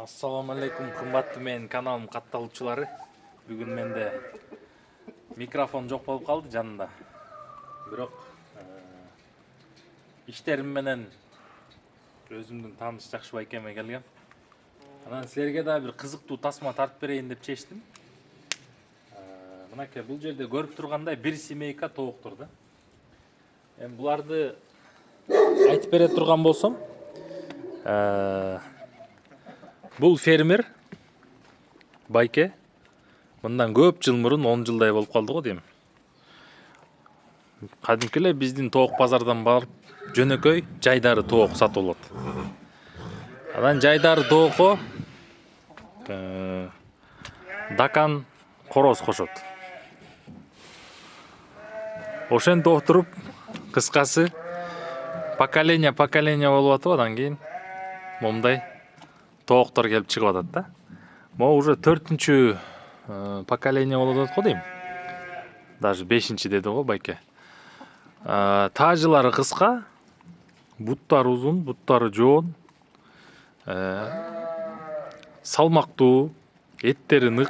Assalamu alaikum, kымбаттуу менин каналым катталуучулары. Бүгүн менде микрофон жок болуп калды жанында. Бирок иштерим менен өзүмдүн тааныш жакшы байкеме келгем. Анан силерге да бир кызыктуу тасма тартып берейин деп чечтим. Мынакей бул жерде көрүп тургандай бир семейка тооктор да. Эми буларды айтып бере турган болсом, бул фермер байке мындан көп жыл мурун 10 жылдай болуп калды го дейм. Кадимки эле биздин тоок базардан барып жөнөкөй жайдары тоок сатып алат. Анан жайдары тоокко дакан короз кошот. Ошентип отуруп, кыскасы поколение болуп атып, андан кийин момундай тооктор келип чыгып атат да. Могу уже 4-чү поколение болуп атат го дейм. Даже 5-чи деди го байке. Таажылары кыска, буттары узун, буттары жоон, салмактуу, эттери нык.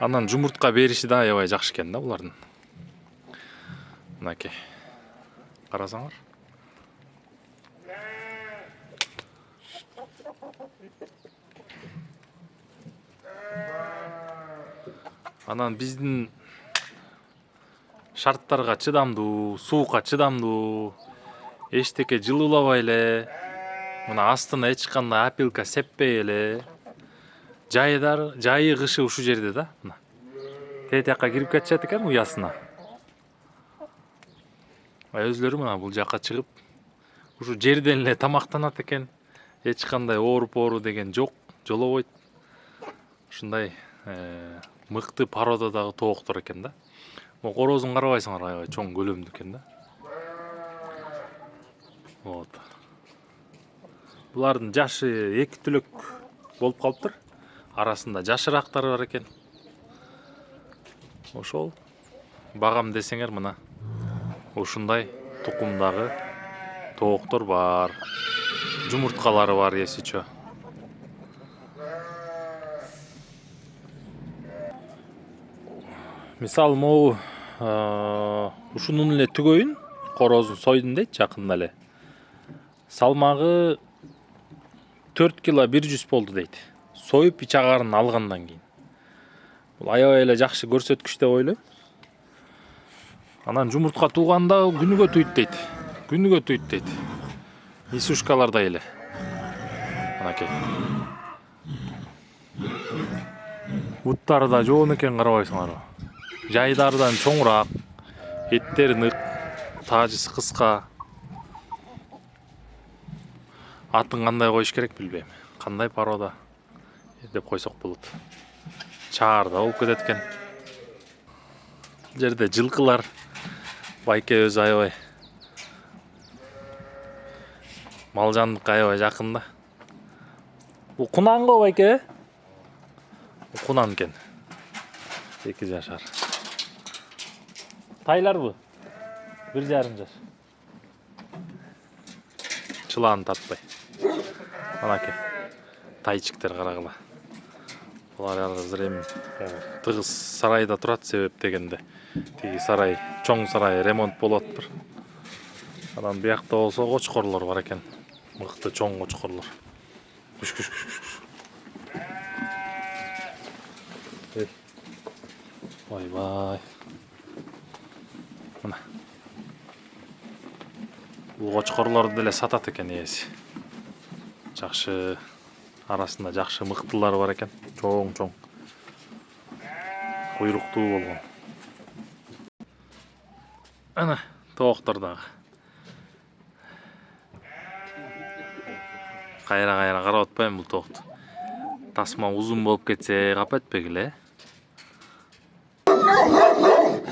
Анан жумуртка бериши да аябай жакшы экен да булардын. Мынакей. Карасаңар. Анан биздин шарттарга чыдамдуу, суукка чыдамдуу, эчтеке жылуулабай эле, мына астына эч кандай опилка сеппей эле. Жайы кышы ушу жерде да. Мына. Тетиякка кирип кетишет экен уясына. Өзлөрү мына бул жакка чыгып, ушу жерден эле тамактанат экен. Эч кандай ооруп деген жок, жолобойт. Ушундай мыкты породадагы тооктор экен да. Могу корозун карабайсыңар, аябай чоң көлөмдүү экен да. Вот. Булардын жашы 2 түлөк болуп калыптыр. Арасында жашырактары бар экен. Ошол багам десеңер мына ушундай тукумдагы тооктор бар. Жумурткалары бар эсичө. Мисалы могу ушунун эле түгөйүн корозун сойдум дейт жакында эле. Салмагы 4 кило 100 болду дейт. Союп ичагарын алгандан кийин. Бул аябай эле жакшы көрсөткүч деп ойлойм. Анан жумуртка тууганда күнүгө түйүт дейт. Күнүгө түйүт дейт. Исушкалардай эле. Мынакей. Буттары да жоон экен, карабайсыңар. Жайдардан чоңураак, эттери нык, таажысы кыска. Атын кандай коюш керек билбейм. Кандай порода деп койсок болот. Чаар да болуп кетет экен. Бул жерде жылкылар байке өзү аябай малжандыкка аябай жакын да. Бул кунан го байке? Кунан экен. 2 жашар. Тайларбы? 1,5 жаш. Чылааны тартпай. Анакей. Тайчиктер карагыла. Булар азыр эми тыгыз сарайда турат, себеп дегенде тиги сарай, чоң сарай ремонт болот бир. Анан биякта болсо кочкорлор бар экен. Мыкты чоң кочкорлор. Бай. Мына. Бул кочкорлорду деле сатат экен ээси. Жакшы, арасында жакшы мыктылары бар экен. Чоң. Куйруктуу болгон. Ана, тооктор дагы. Кайра карап атпайм бул тоокту. Тасма узун болуп кетсе кап этпегиле.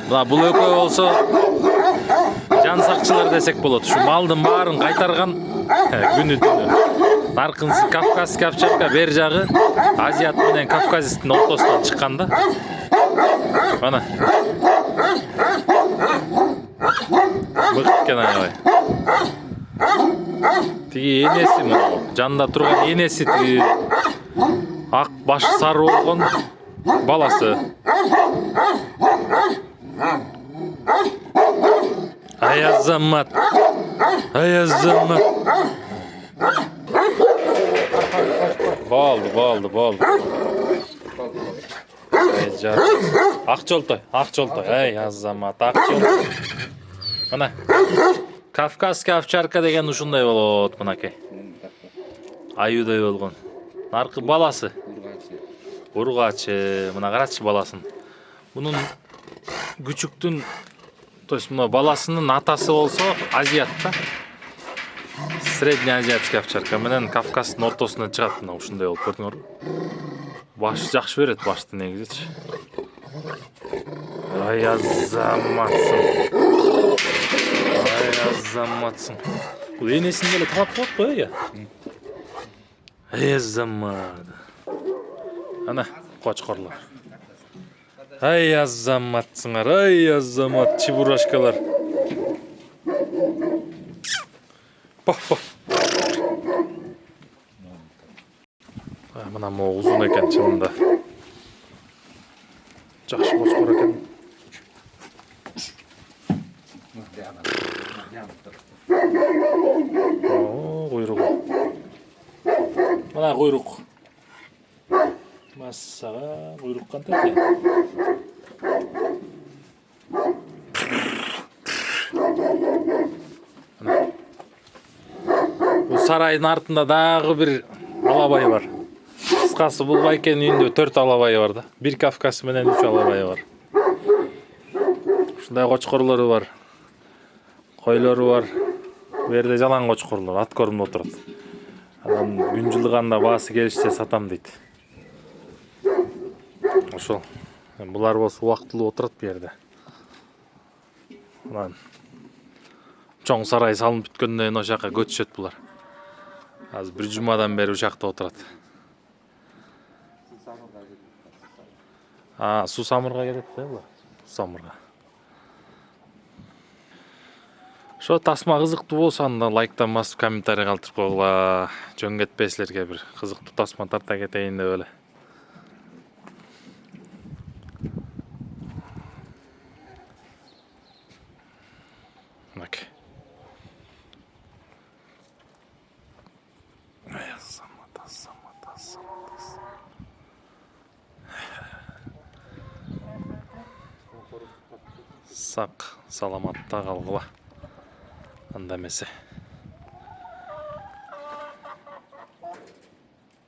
Мына бул экөө болсо жан сакчылар десек болот. Ушу малдын баарын кайтарган күнү-түнү. Наркынсы Кавказский овчарка, бер жагы Азиат менен Кавказистин ортосунан чыккан да. Мына. Мыкты экен аябай. Тиги энеси мына жанында турган энеси тиги Ак башы сары болгон баласы. Ай Азамат. Ай Азамат. Болду. Ак жолтой. Ай Азамат, ак жолтой. Мына Кавказский овчарка деген ушундай болот, мынакей. Аюдай болгон. Наркы баласы. Ургачы. Мына карачы баласын. Бунун күчүктүн, то есть мына баласынын атасы болсо азиат да. Среднеазиатский овчарка менен Кавказдын ортосуна чыгат, мына ушундай болуп көрдүңөрбү. Баш жакшы берет, башты негизичи. Ай Азаматсың. Бул энесин деле таап коет го я. Ай Азамат. Ана кочкорлор. Ай Азаматсыңар, ай Азамат, чебурашкалар. Пах. Мына могу узун экен чынында. Жакшы кочкор экен. Куйругу. Мына куйрук. Массага куйрук кантип экен. Бул сарайдын артында дагы бир алабай бар. Кыскасы бул байкенин үйүндө 4 алабайы бар да. Бир Кавказ менен 3 алабайы бар. Ушундай кочкорлору бар. Койлору бар. Бу жерде жалаң кочкорлор ат корумда отурат. Анан күн жылыганда баасы келишсе сатам дейт. Ошол. Булар болсо убактылуу отурат бу жерде. Анан чоң сарай салынып бүткөндөн кийин ошол жака көчүшөт булар. Азыр бир жумадан бери ушул жакта отурат. Суу самырга кетет да булар. Самырга. Ошо тасма кызыктуу болсо анда лайктан басып комментарий калтырып койгула. Жөн кетпейсилерге бир кызыктуу тасма тарта кетейин деп эле. Мынакей. Сак саламатта калгыла. Анда эмесе.